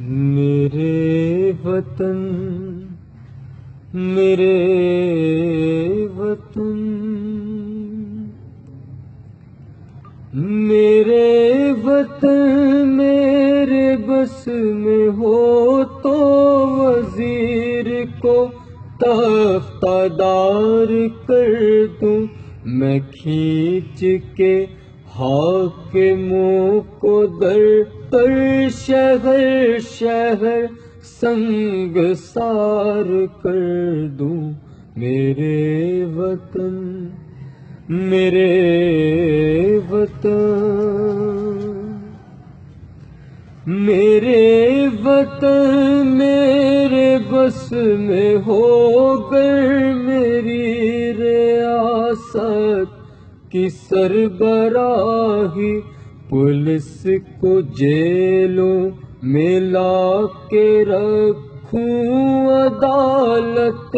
میرے وطن میرے وطن میرے وطن میرے بس میں ہو تو وزیر کو تختہ دار کر دوں میں کھینچ کے حاکموں کو در در شہر شہر سنگ سار کر دوں میرے وطن میرے وطن میرے وطن میرے بس میں ہو گر میری ریاست کی سربراہی پولیس کو جیلوں میں لا کے رکھوں عدالت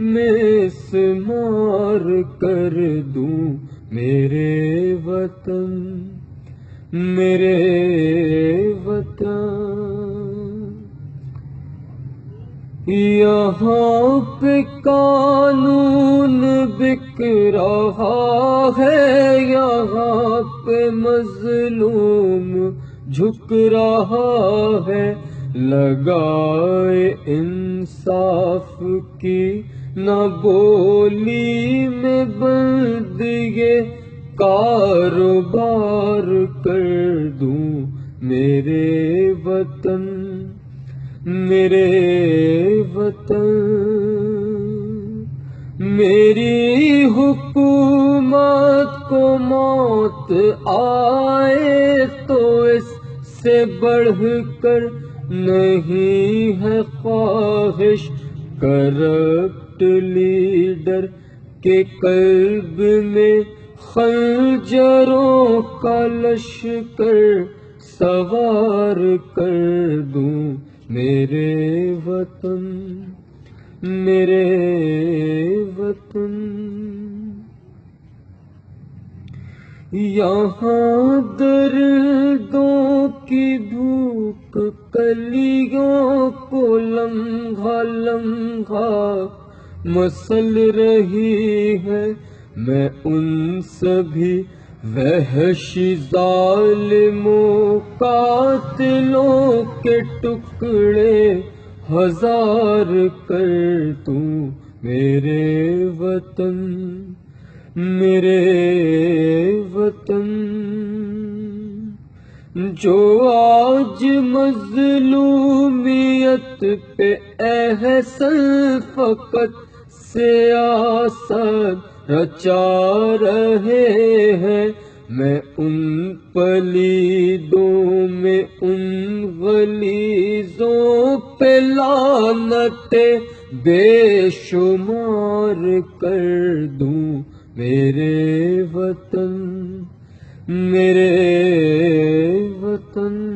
میں سمار کر دوں میرے وطن میرے وطن یہاں پہ قانون بک رہا ہے یہاں پہ مظلوم جھک رہا ہے لگائے انصاف کی نہ بولی میں بند یہ کاروبار کر دوں میرے وطن میرے وطن میری حکومت کو موت آئے تو اس سے بڑھ کر نہیں ہے خواہش کرپٹ لیڈر کے قلب میں خنجروں کا لشکر سوار کر دوں میرے وطن میرے وطن یہاں دردوں کی بھوک کلیوں کو لمحہ لمحہ مسل رہی ہے میں ان سبھی وحشی ظالموں قاتلوں کے ٹکڑے ہزار کر دوں میرے وطن میرے وطن جو آج مظلومیت پہ احسن فقط سیاست رچا رہے ہیں میں ان پلیدوں میں ان غلیظوں پہ لعنت بے شمار کر دوں میرے وطن میرے وطن